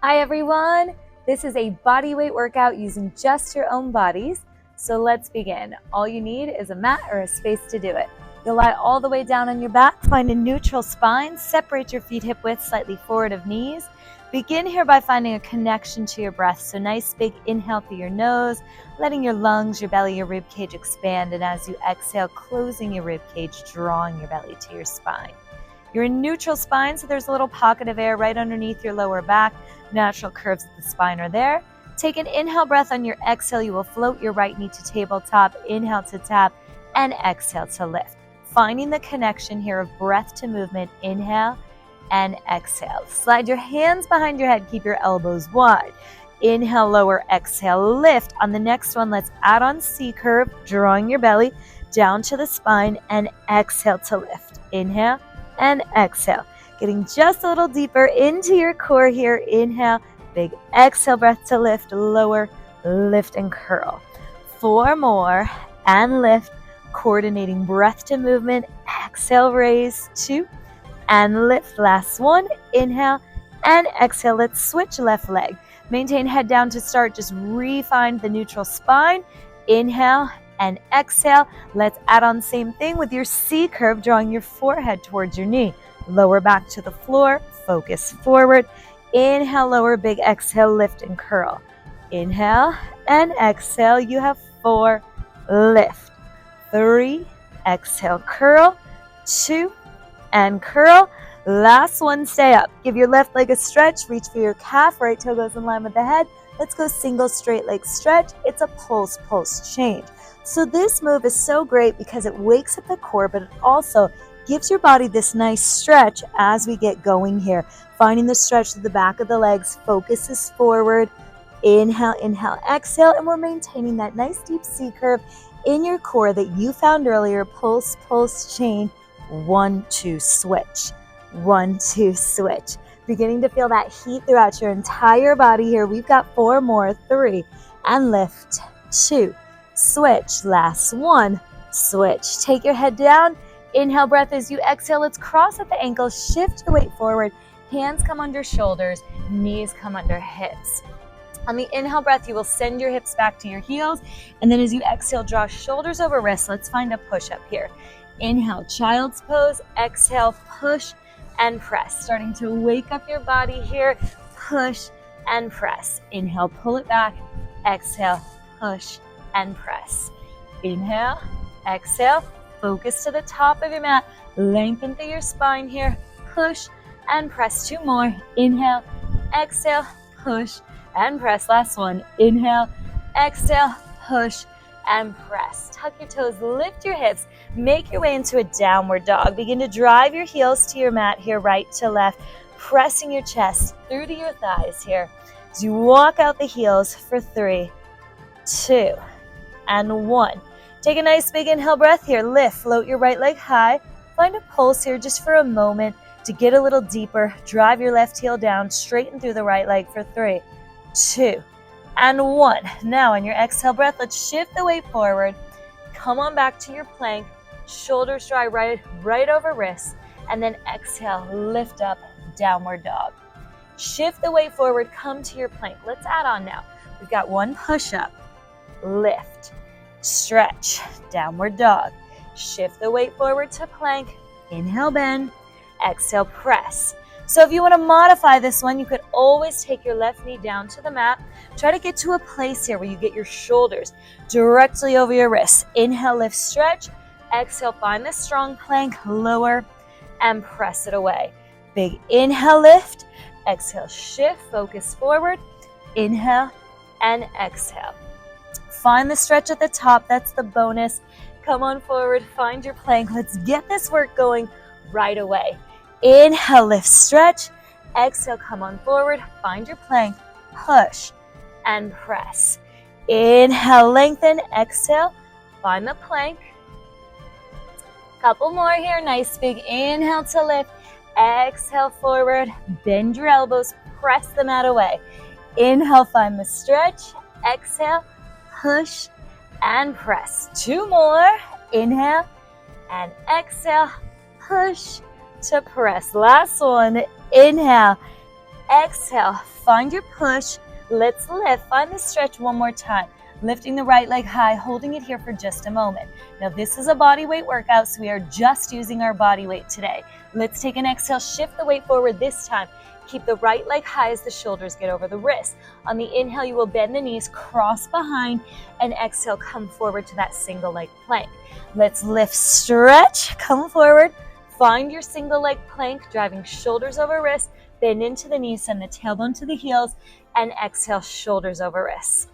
Hi everyone, this is a bodyweight workout using just your own bodies. So let's begin. All you need is a mat or a space to do it. You'll lie all the way down on your back, find a neutral spine, separate your feet hip width slightly forward of knees. Begin here by finding a connection to your breath. So nice big inhale through your nose, letting your lungs, your belly, your rib cage expand. And as you exhale, closing your rib cage, drawing your belly to your spine. You're in neutral spine, so there's a little pocket of air right underneath your lower back. Natural curves of the spine are there. Take an inhale breath. On your exhale, you will float your right knee to tabletop. Inhale to tap and exhale to lift. Finding the connection here of breath to movement. Inhale and exhale. Slide your hands behind your head. Keep your elbows wide. Inhale, lower, exhale, lift. On the next one, let's add on C curve, drawing your belly down to the spine and exhale to lift. Inhale and exhale. Getting just a little deeper into your core here. Inhale, big exhale breath to lift, lower, lift and curl. 4 more and lift, coordinating breath to movement. Exhale, raise, 2 and lift. Last one, inhale and exhale. Let's switch left leg. Maintain head down to start, just refine the neutral spine. Inhale and exhale. Let's add on same thing with your C curve, drawing your forehead towards your knee. Lower back to the floor, focus forward. Inhale, lower, big exhale, lift and curl. Inhale and exhale. You have 4, lift. 3, exhale, curl. 2 and curl. Last one, stay up. Give your left leg a stretch, reach for your calf, right toe goes in line with the head. Let's go single straight leg stretch. It's a pulse change. So this move is so great because it wakes up the core, but it also gives your body this nice stretch as we get going here. Finding the stretch to the back of the legs, focus is forward. Inhale, inhale, exhale, and we're maintaining that nice deep C curve in your core that you found earlier. Pulse, chain, 1, 2, switch. 1, 2, switch. Beginning to feel that heat throughout your entire body here. We've got 4 more, 3, and lift, 2, switch. Last one, switch. Take your head down. Inhale breath as you exhale. Let's cross at the ankles, shift your weight forward. Hands come under shoulders, knees come under hips. On the inhale breath, you will send your hips back to your heels. And then as you exhale, draw shoulders over wrists. Let's find a push-up here. Inhale, child's pose. Exhale, push and press. Starting to wake up your body here. Push and press. Inhale, pull it back. Exhale, push and press. Inhale, exhale. Focus to the top of your mat. Lengthen through your spine here. Push and press. 2 more. Inhale, exhale, push and press. Last one. Inhale, exhale, push and press. Tuck your toes, lift your hips. Make your way into a downward dog. Begin to drive your heels to your mat here, right to left. Pressing your chest through to your thighs here. As you walk out the heels for 3, 2, and 1. Take a nice big inhale breath here. Lift, float your right leg high. Find a pulse here just for a moment to get a little deeper. Drive your left heel down, straighten through the right leg for 3, 2, and 1. Now on your exhale breath, let's shift the weight forward. Come on back to your plank. Shoulders dry right over wrists. And then exhale, lift up, downward dog. Shift the weight forward, come to your plank. Let's add on now. We've got 1 push-up, lift, stretch, downward dog. Shift the weight forward to plank. Inhale, bend. Exhale, press. So if you want to modify this one, you could always take your left knee down to the mat. Try to get to a place here where you get your shoulders directly over your wrists. Inhale, lift, stretch. Exhale, find the strong plank, lower, and press it away. Big inhale, lift. Exhale, shift, focus forward. Inhale and exhale. Find the stretch at the top. That's the bonus. Come on forward. Find your plank. Let's get this work going right away. Inhale, lift, stretch. Exhale, come on forward. Find your plank. Push and press. Inhale, lengthen. Exhale, find the plank. Couple more here. Nice big inhale to lift. Exhale, forward. Bend your elbows. Press the mat away. Inhale, find the stretch. Exhale, push and press. 2 more. Inhale and exhale. Push to press. Last one. Inhale. exhale, find your push. Let's lift, find the stretch one more time. Lifting the right leg high, holding it here for just a moment. Now this is a body weight workout, so we are just using our body weight today. Let's take an exhale, shift the weight forward this time. Keep the right leg high as the shoulders get over the wrists. On the inhale, you will bend the knees, cross behind, and exhale, come forward to that single leg plank. Let's lift, stretch, come forward. Find your single leg plank, driving shoulders over wrists, bend into the knees, send the tailbone to the heels, and exhale, shoulders over wrists.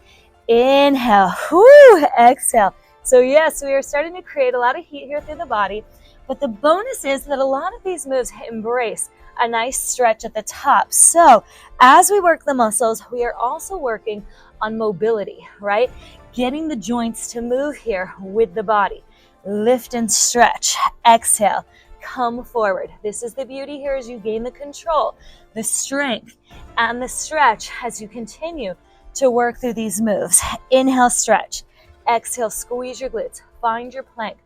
Inhale, whoo, exhale. So yes, we are starting to create a lot of heat here through the body, but the bonus is that a lot of these moves embrace a nice stretch at the top. So as we work the muscles, we are also working on mobility, right? Getting the joints to move here with the body. Lift and stretch, exhale, come forward. This is the beauty here as you gain the control, the strength, and the stretch as you continue to work through these moves. Inhale, stretch. Exhale, squeeze your glutes. Find your plank.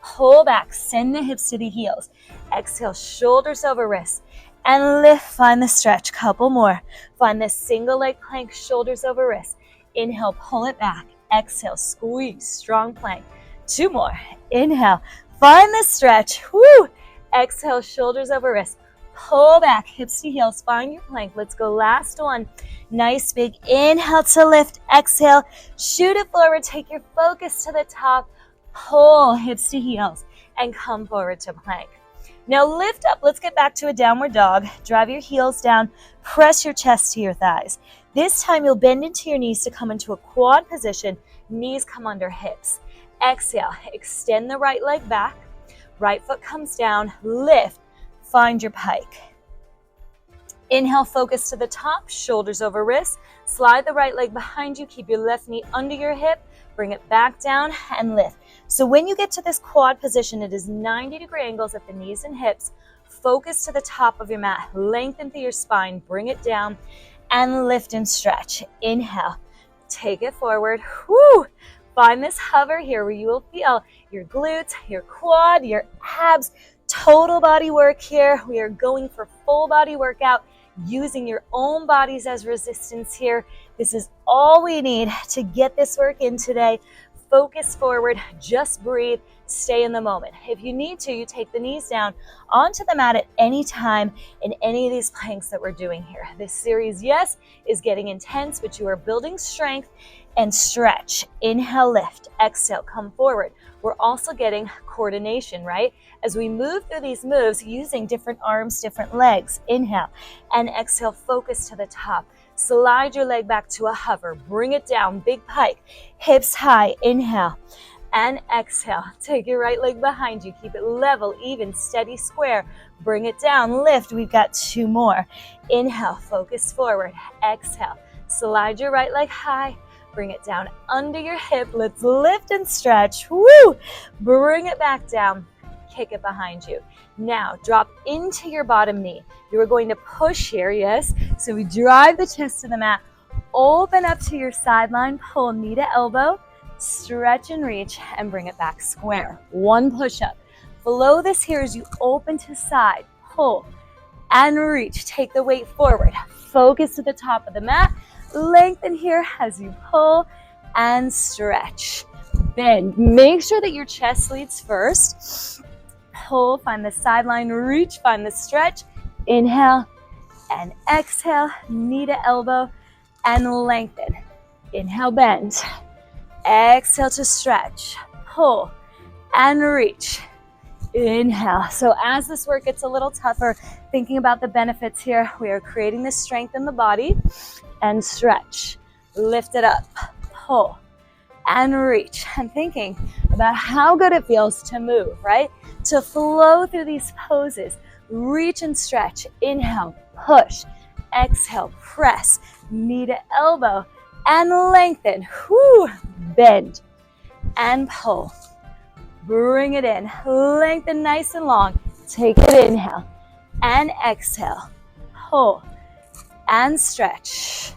Pull back, send the hips to the heels. Exhale, shoulders over wrists. And lift, find the stretch. Couple more. Find the single leg plank, shoulders over wrists. Inhale, pull it back. Exhale, squeeze, strong plank. 2 more. Inhale, find the stretch. Woo! Exhale, shoulders over wrists. Pull back, hips to heels, find your plank. Let's go, last one. Nice big inhale to lift, exhale, shoot it forward, take your focus to the top, pull hips to heels, and come forward to plank. Now lift up, let's get back to a downward dog. Drive your heels down, press your chest to your thighs. This time you'll bend into your knees to come into a quad position, knees come under hips. Exhale, extend the right leg back, right foot comes down, lift, find your pike. Inhale, focus to the top, shoulders over wrists. Slide the right leg behind you, keep your left knee under your hip, bring it back down and lift. So when you get to this quad position, it is 90-degree angles at the knees and hips. Focus to the top of your mat, lengthen through your spine, bring it down and lift and stretch. Inhale, take it forward. Woo! Find this hover here where you will feel your glutes, your quad, your abs, total body work here. We are going for full body workout, using your own bodies as resistance here. This is all we need to get this work in today. Focus forward, just breathe, stay in the moment. If you need to, you take the knees down onto the mat at any time in any of these planks that we're doing here. This series, yes, is getting intense, but you are building strength and stretch. Inhale, lift. Exhale, come forward. We're also getting coordination, right? As we move through these moves using different arms, different legs. Inhale and exhale, focus to the top. Slide your leg back to a hover. Bring it down, big pike, hips high. Inhale and exhale. Take your right leg behind you. Keep it level, even, steady, square. Bring it down, lift. We've got 2 more. Inhale, focus forward. Exhale, slide your right leg high. Bring it down under your hip. Let's lift and stretch. Woo! Bring it back down. Kick it behind you. Now drop into your bottom knee. You are going to push here, yes? So we drive the chest to the mat. Open up to your sideline. Pull knee to elbow. Stretch and reach and bring it back square. 1 push-up. Below this here as you open to side. Pull and reach. Take the weight forward. Focus to the top of the mat. Lengthen here as you pull and stretch. Bend. Make sure that your chest leads first. Pull, find the sideline, reach, find the stretch. Inhale and exhale, knee to elbow and lengthen. Inhale, bend. Exhale to stretch. Pull and reach. Inhale. So as this work gets a little tougher, thinking about the benefits here, we are creating the strength in the body and stretch. Lift it up, pull and reach. And thinking about how good it feels to move, right? To flow through these poses. Reach and stretch. Inhale, push. Exhale, press. Knee to elbow and lengthen. Whoo! Bend and pull. Bring it in. Lengthen nice and long. Take it, inhale and exhale. Pull and stretch.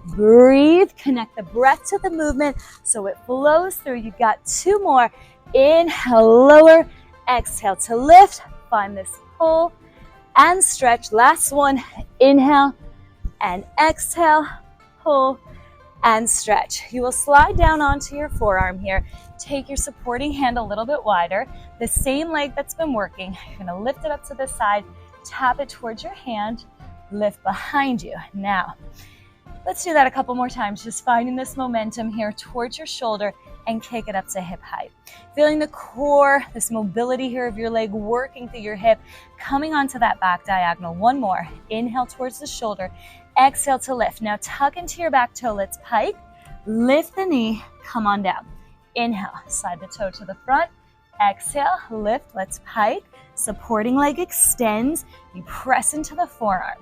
Breathe. Connect the breath to the movement so it flows through. You've got 2 more. Inhale, lower. Exhale to lift. Find this pull and stretch. Last one. Inhale and exhale, pull, and stretch. You will slide down onto your forearm here. Take your supporting hand a little bit wider. The same leg that's been working. You're gonna lift it up to the side, tap it towards your hand, lift behind you. Now, let's do that a couple more times, just finding this momentum here towards your shoulder and kick it up to hip height. Feeling the core, this mobility here of your leg working through your hip, coming onto that back diagonal. One more. Inhale towards the shoulder. Exhale to lift. Now tuck into your back toe. Let's pike. Lift the knee. Come on down. Inhale. Slide the toe to the front. Exhale. Lift. Let's pike. Supporting leg extends. You press into the forearm.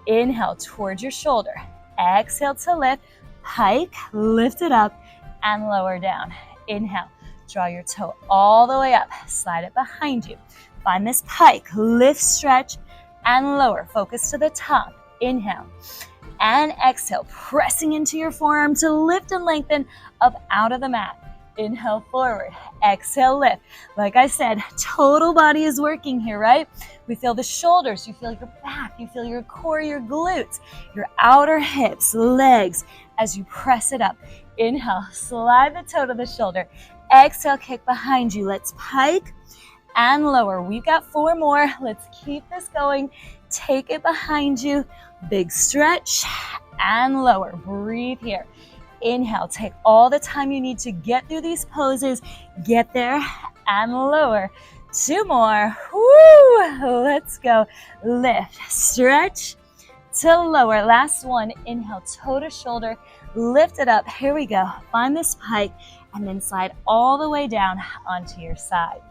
Inhale towards your shoulder. Exhale to lift. Pike. Lift it up and lower down. Inhale. Draw your toe all the way up. Slide it behind you. Find this pike. Lift, stretch, and lower. Focus to the top. Inhale. And exhale. Pressing into your forearm to lift and lengthen up out of the mat. Inhale forward. Exhale, lift. Like I said, total body is working here, right? We feel the shoulders. You feel your back. You feel your core, your glutes, your outer hips, legs as you press it up. Inhale. Slide the toe to the shoulder. Exhale, kick behind you. Let's pike and lower. We've got 4 more. Let's keep this going. Take it behind you. Big stretch and lower. Breathe here. Inhale. Take all the time you need to get through these poses. Get there and lower. 2 more. Woo! Let's go. Lift, stretch to lower. Last one. Inhale, toe to shoulder. Lift it up. Here we go. Find this pike and then slide all the way down onto your side.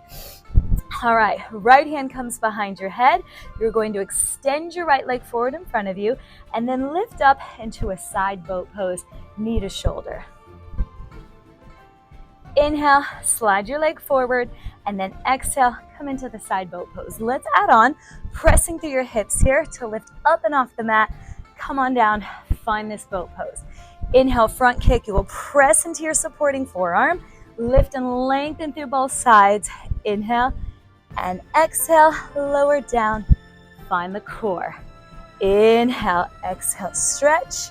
All right, right hand comes behind your head. You're going to extend your right leg forward in front of you and then lift up into a side boat pose, knee to shoulder. Inhale, slide your leg forward, and then exhale, come into the side boat pose. Let's add on, pressing through your hips here to lift up and off the mat. Come on down, find this boat pose. Inhale, front kick. You will press into your supporting forearm. Lift and lengthen through both sides. Inhale and exhale, lower down. Find the core. Inhale, exhale, stretch.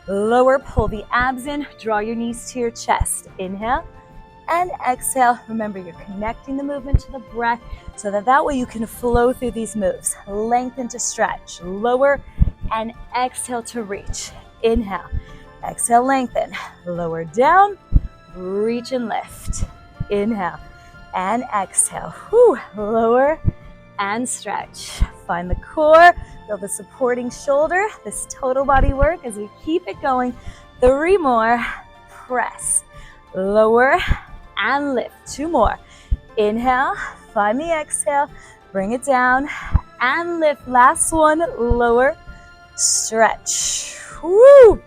Lower, pull the abs in. Draw your knees to your chest. Inhale and exhale. Remember, you're connecting the movement to the breath so that way you can flow through these moves. Lengthen to stretch. Lower and exhale to reach. Inhale. Exhale, lengthen. Lower down, reach and lift. Inhale and exhale. Whew. Lower and stretch. Find the core, feel the supporting shoulder, this total body work as we keep it going. 3 more. Press. Lower and lift. 2 more. Inhale, find the exhale, bring it down and lift. Last one. Lower, stretch. Woo!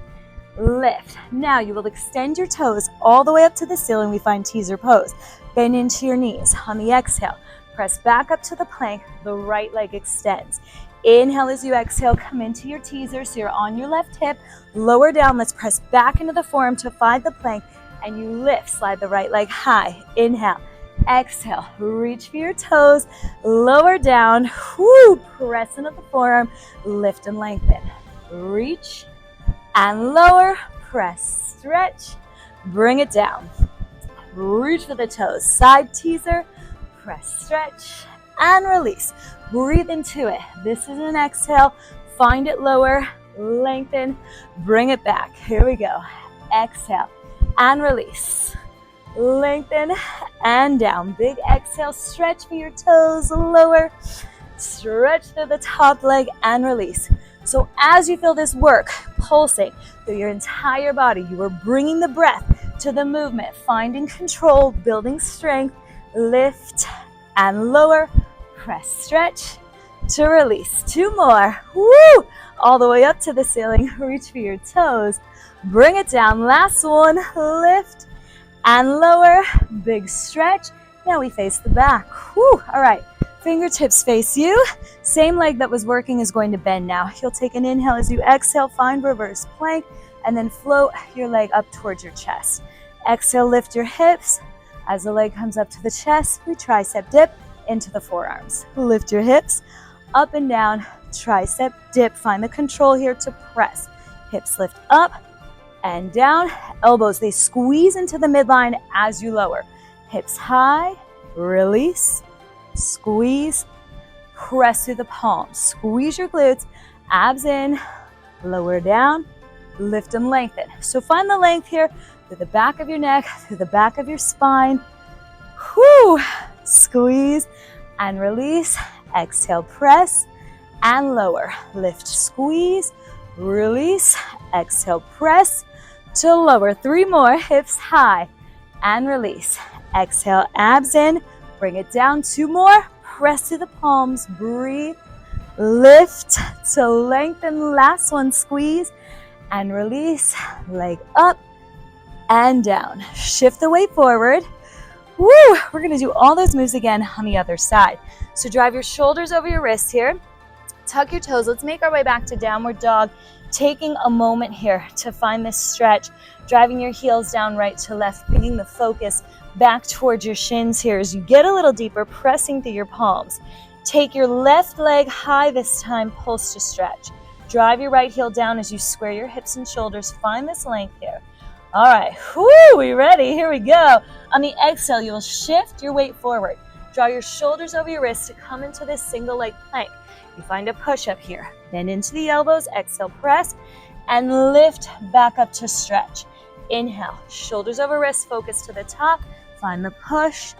Lift. Now you will extend your toes all the way up to the ceiling. We find teaser pose. Bend into your knees. On the exhale, press back up to the plank. The right leg extends. Inhale as you exhale, come into your teaser. So you're on your left hip. Lower down. Let's press back into the forearm to find the plank. And you lift. Slide the right leg high. Inhale. Exhale. Reach for your toes. Lower down. Woo! Press into the forearm. Lift and lengthen. Reach and lower, press, stretch, bring it down. Reach for the toes, side teaser, press, stretch, and release. Breathe into it. This is an exhale. Find it lower, lengthen, bring it back. Here we go. Exhale and release. Lengthen and down. Big exhale, stretch for your toes, lower, stretch through the top leg and release. So as you feel this work pulsing through your entire body, you are bringing the breath to the movement, finding control, building strength, lift and lower, press, stretch to release. 2 more. Woo! All the way up to the ceiling. Reach for your toes. Bring it down. Last one. Lift and lower. Big stretch. Now we face the back. Woo! All right. Fingertips face you. Same leg that was working is going to bend now. You'll take an inhale as you exhale, find reverse plank, and then float your leg up towards your chest. Exhale, lift your hips. As the leg comes up to the chest, we tricep dip into the forearms. Lift your hips, up and down, tricep dip. Find the control here to press. Hips lift up and down. Elbows, they squeeze into the midline as you lower. Hips high, release, squeeze, press through the palms. Squeeze your glutes, abs in, lower down, lift and lengthen. So find the length here through the back of your neck, through the back of your spine. Whew. Squeeze and release. Exhale, press and lower. Lift, squeeze, release. Exhale, press to lower. 3 more. Hips high and release. Exhale, abs in. Bring it down. 2 more. Press to the palms. Breathe. Lift to lengthen. Last one. Squeeze and release. Leg up and down. Shift the weight forward. Woo! We're going to do all those moves again on the other side. So drive your shoulders over your wrists here. Tuck your toes. Let's make our way back to downward dog. Taking a moment here to find this stretch. Driving your heels down right to left. Bringing the focus back towards your shins here as you get a little deeper, pressing through your palms. Take your left leg high this time. Pulse to stretch. Drive your right heel down as you square your hips and shoulders. Find this length here. All right, whoo, we ready? Here we go. On the exhale, you'll shift your weight forward. Draw your shoulders over your wrists to come into this single leg plank. You find a push-up here. Bend into the elbows, exhale, press, and lift back up to stretch. Inhale, shoulders over wrists, focus to the top. Find the push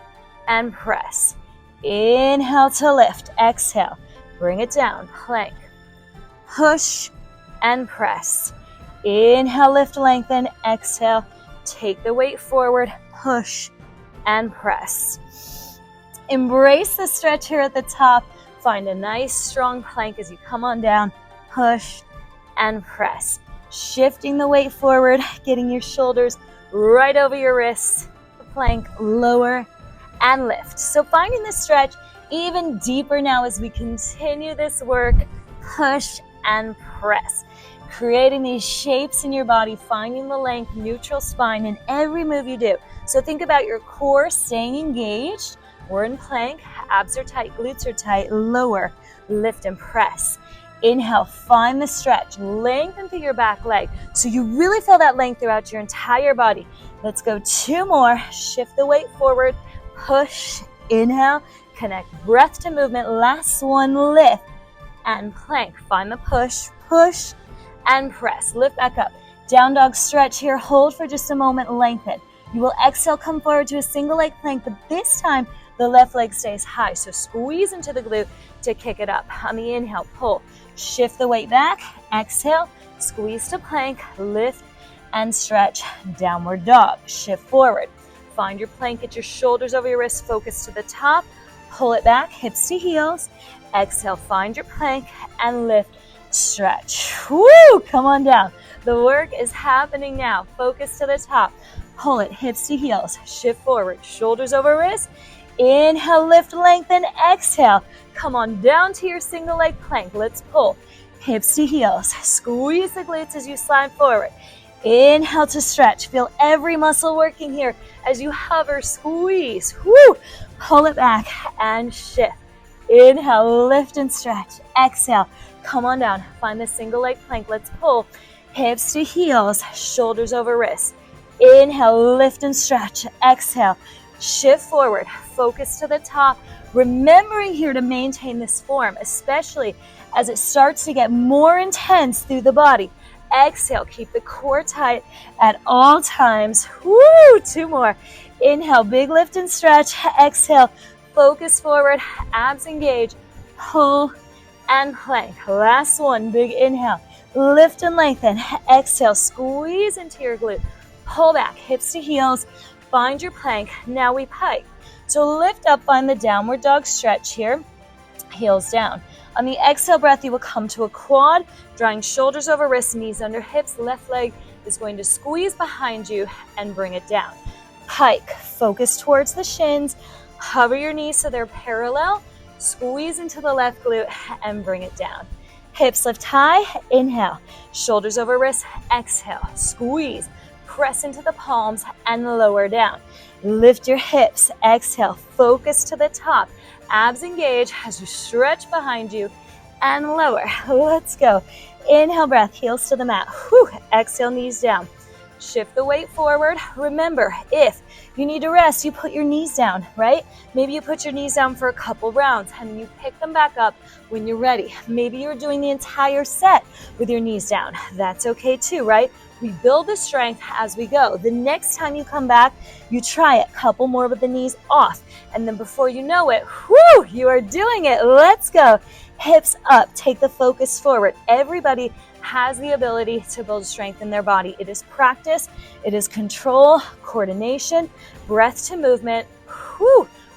and press. Inhale to lift, exhale, bring it down, plank. Push and press. Inhale, lift, lengthen, exhale, take the weight forward, push and press. Embrace the stretch here at the top. Find a nice strong plank as you come on down, push and press. Shifting the weight forward, getting your shoulders right over your wrists, the plank, lower and lift. So finding the stretch even deeper now as we continue this work, push and press. Creating these shapes in your body, finding the length, neutral spine in every move you do. So think about your core staying engaged. We're in plank, abs are tight, glutes are tight, lower, lift and press. Inhale, find the stretch, lengthen through your back leg. So you really feel that length throughout your entire body. Let's go 2 more, shift the weight forward, push, inhale, connect breath to movement. Last one, lift and plank. Find the push, push, and press. Lift back up. Down dog stretch here. Hold for just a moment. Lengthen. You will exhale, come forward to a single leg plank, but this time the left leg stays high. So squeeze into the glute to kick it up. On the inhale, pull. Shift the weight back. Exhale. Squeeze to plank. Lift and stretch. Downward dog. Shift forward. Find your plank. Get your shoulders over your wrists. Focus to the top. Pull it back. Hips to heels. Exhale. Find your plank and lift. Stretch. Woo! Come on down. The work is happening now. Focus to the top. Pull it. Hips to heels. Shift forward. Shoulders over wrists. Inhale, lift, lengthen. Exhale. Come on down to your single leg plank. Let's pull. Hips to heels. Squeeze the glutes as you slide forward. Inhale to stretch. Feel every muscle working here as you hover. Squeeze. Woo! Pull it back and shift. Inhale, lift and stretch. Exhale. Come on down. Find the single leg plank. Let's pull. Hips to heels. Shoulders over wrists. Inhale, lift and stretch. Exhale. Shift forward. Focus to the top. Remembering here to maintain this form, especially as it starts to get more intense through the body. Exhale. Keep the core tight at all times. Woo! 2 more. Inhale. Big lift and stretch. Exhale. Focus forward. Abs engage. Pull and plank. Last one, big inhale. Lift and lengthen. Exhale, squeeze into your glute. Pull back, hips to heels. Find your plank. Now we pike. So lift up, find the downward dog stretch here. Heels down. On the exhale breath, you will come to a quad, drawing shoulders over wrists, knees under hips. Left leg is going to squeeze behind you and bring it down. Pike, focus towards the shins. Hover your knees so they're parallel. Squeeze into the left glute and bring it down. Hips lift high, inhale. Shoulders over wrists, exhale. Squeeze, press into the palms and lower down. Lift your hips, exhale. Focus to the top. Abs engage as you stretch behind you and lower. Let's go. Inhale, breath, heels to the mat. Whew. Exhale, knees down. Shift the weight forward. Remember, if you need to rest, you put your knees down, right? Maybe you put your knees down for a couple rounds and you pick them back up when you're ready. Maybe you're doing the entire set with your knees down. That's okay too, right? We build the strength as we go. The next time you come back, you try it. Couple more with the knees off. And then before you know it, whoo, you are doing it. Let's go. Hips up. Take the focus forward. Everybody has the ability to build strength in their body. It is practice. It is control, coordination, breath to movement,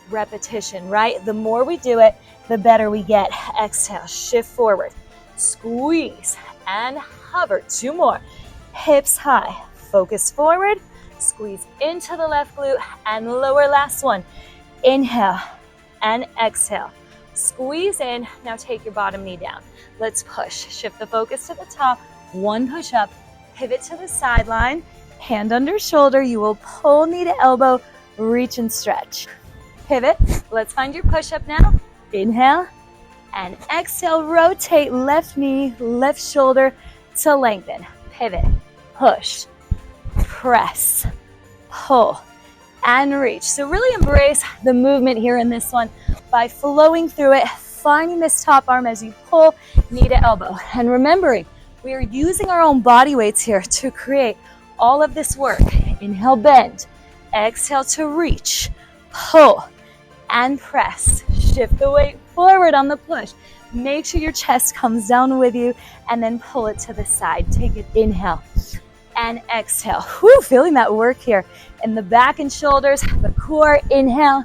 repetition, right? The more we do it, the better we get. Exhale, shift forward, squeeze, and hover. 2 more. Hips high, focus forward, squeeze into the left glute, and lower. Last one. Inhale and exhale. Squeeze in. Now take your bottom knee down. Let's push. Shift the focus to the top. 1 push up. Pivot to the sideline. Hand under shoulder. You will pull knee to elbow. Reach and stretch. Pivot. Let's find your push up now. Inhale and exhale. Rotate left knee, left shoulder to lengthen. Pivot. Push. Press. Pull. And reach. So really embrace the movement here in this one by flowing through it, finding this top arm as you pull knee to elbow. And remembering, we are using our own body weights here to create all of this work. Inhale, bend. Exhale to reach. Pull and press. Shift the weight forward on the push. Make sure your chest comes down with you and then pull it to the side. Take it, inhale and exhale. Whew, feeling that work here in the back and shoulders, the core. Inhale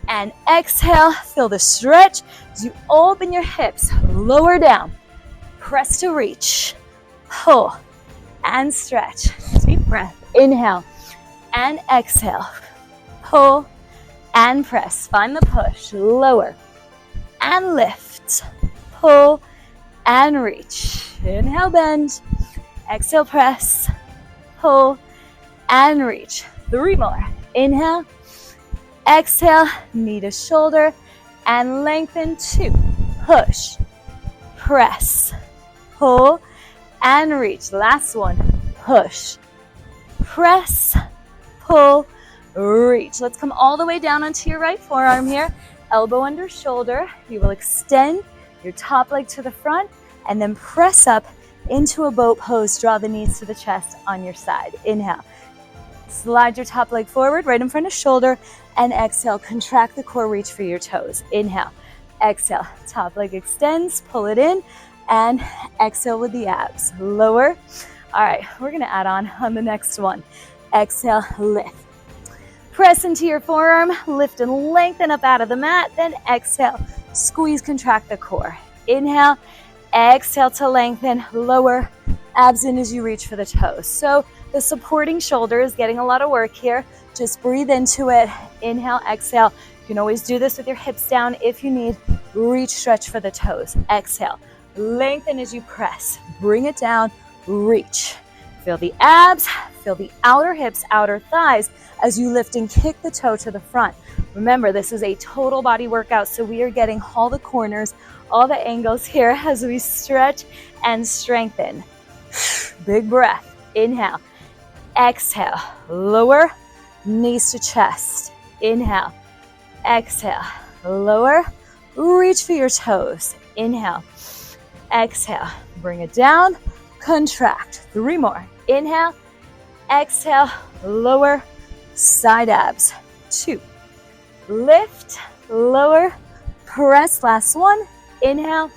and exhale. Feel the stretch as you open your hips, lower down, press to reach, pull and stretch. Deep breath. Inhale and exhale. Pull and press. Find the push. Lower and lift. Pull and reach. Inhale, bend. Exhale, press. Pull and reach. 3 more. Inhale. Exhale, knee to shoulder, and lengthen. 2. Push, press, pull, and reach. Last one. Push, press, pull, reach. Let's come all the way down onto your right forearm here. Elbow under shoulder. You will extend your top leg to the front, and then press up into a boat pose. Draw the knees to the chest on your side. Inhale. Slide your top leg forward, right in front of shoulder, and exhale. Contract the core, reach for your toes. Inhale, exhale. Top leg extends, pull it in, and exhale with the abs. Lower. All right, we're gonna add on the next one. Exhale, lift. Press into your forearm, lift and lengthen up out of the mat, then exhale. Squeeze, contract the core. Inhale, exhale to lengthen, lower, abs in as you reach for the toes. So the supporting shoulder is getting a lot of work here. Just breathe into it. Inhale, exhale. You can always do this with your hips down if you need. Reach, stretch for the toes. Exhale. Lengthen as you press. Bring it down. Reach. Feel the abs. Feel the outer hips, outer thighs as you lift and kick the toe to the front. Remember, this is a total body workout, so we are getting all the corners, all the angles here as we stretch and strengthen. Big breath. Inhale. Exhale. Lower. Knees to chest. Inhale. Exhale. Lower. Reach for your toes. Inhale. Exhale. Bring it down. Contract. 3 more. Inhale. Exhale. Lower. Side abs. 2. Lift. Lower. Press. Last one. Inhale.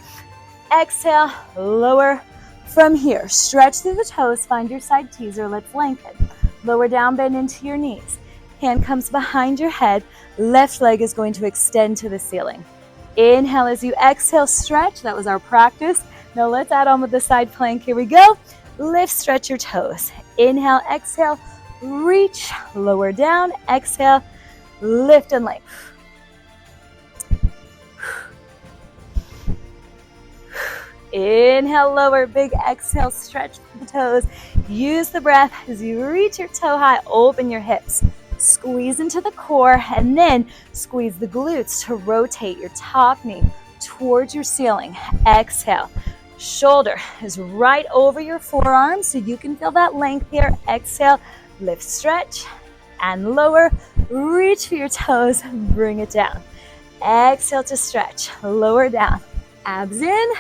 Exhale. Lower. From here, stretch through the toes, find your side teaser, let's lengthen. Lower down, bend into your knees. Hand comes behind your head, left leg is going to extend to the ceiling. Inhale as you exhale, stretch, that was our practice. Now let's add on with the side plank, here we go. Lift, stretch your toes. Inhale, exhale, reach, lower down, exhale, lift and lengthen. Inhale, lower, big exhale, stretch the toes. Use the breath as you reach your toe high, open your hips. Squeeze into the core and then squeeze the glutes to rotate your top knee towards your ceiling. Exhale. Shoulder is right over your forearm, so you can feel that length here. Exhale, lift, stretch, and lower. Reach for your toes, bring it down. Exhale to stretch, lower down. Abs in,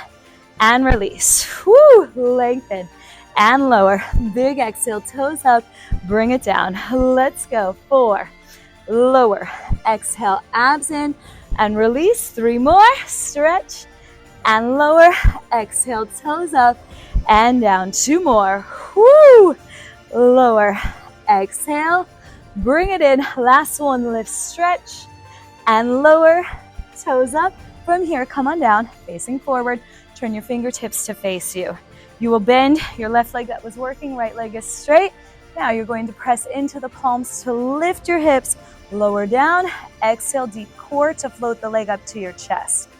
and release. Woo, lengthen, and lower. Big exhale, toes up, bring it down. Let's go. 4, lower. Exhale, abs in, and release. 3 more, stretch, and lower. Exhale, toes up and down. 2 more. Woo! Lower. Exhale. Bring it in. Last one. Lift, stretch, and lower. Toes up. From here, come on down, facing forward. Turn your fingertips to face you. You will bend your left leg that was working. Right leg is straight. Now you're going to press into the palms to lift your hips. Lower down. Exhale, deep core to float the leg up to your chest.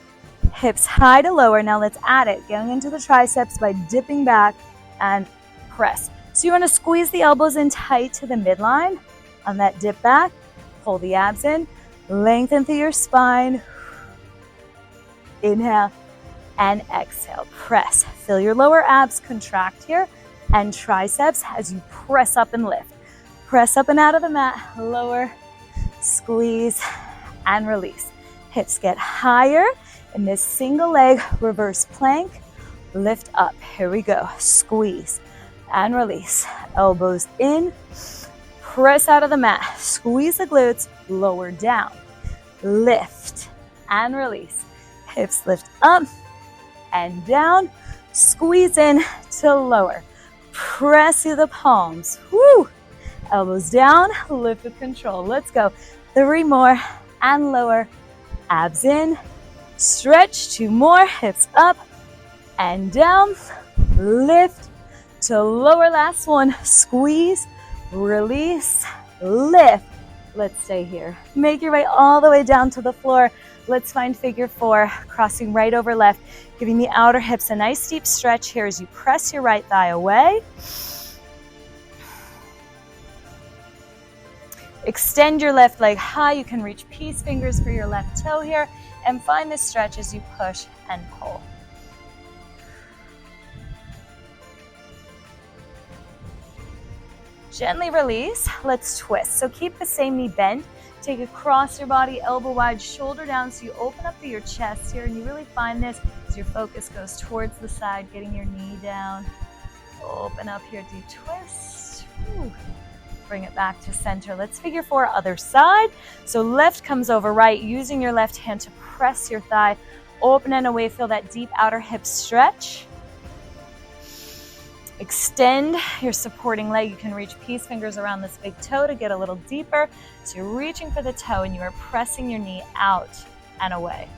Hips high to lower. Now let's add it. Going into the triceps by dipping back and press. So you want to squeeze the elbows in tight to the midline. On that dip back, pull the abs in. Lengthen through your spine. Inhale and exhale. Press. Feel your lower abs contract here and triceps as you press up and lift. Press up and out of the mat. Lower, squeeze, and release. Hips get higher in this single leg reverse plank. Lift up. Here we go. Squeeze and release. Elbows in. Press out of the mat. Squeeze the glutes. Lower down. Lift and release. Hips lift up and down. Squeeze in to lower. Press through the palms. Woo! Elbows down. Lift with control. Let's go. 3 more and lower. Abs in. Stretch. 2 more. Hips up and down. Lift to lower. Last one. Squeeze. Release. Lift. Let's stay here. Make your way all the way down to the floor. Let's find figure 4, crossing right over left, giving the outer hips a nice deep stretch here as you press your right thigh away. Extend your left leg high. You can reach peace fingers for your left toe here and find this stretch as you push and pull. Gently release. Let's twist. So keep the same knee bent. Take it across your body, elbow wide, shoulder down, so you open up through your chest here, and you really find this as your focus goes towards the side, getting your knee down. Open up here, deep twist. Whew. Bring it back to center. Let's figure 4, other side. So left comes over right, using your left hand to press your thigh. Open and away, feel that deep outer hip stretch. Extend your supporting leg. You can reach peace fingers around this big toe to get a little deeper. So you're reaching for the toe and you are pressing your knee out and away.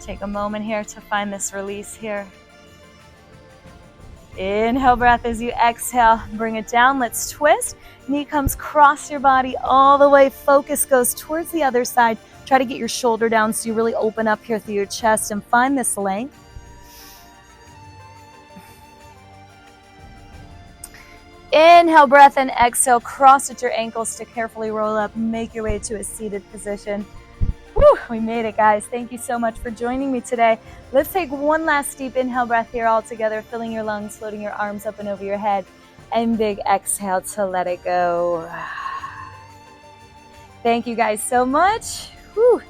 Take a moment here to find this release here. Inhale, breath as you exhale. Bring it down. Let's twist. Knee comes across your body all the way. Focus goes towards the other side. Try to get your shoulder down so you really open up here through your chest and find this length. Inhale, breath, and exhale. Cross at your ankles to carefully roll up. Make your way to a seated position. Woo, we made it, guys. Thank you so much for joining me today. Let's take one last deep inhale breath here all together, filling your lungs, floating your arms up and over your head, and big exhale to let it go. Thank you guys so much. Woo.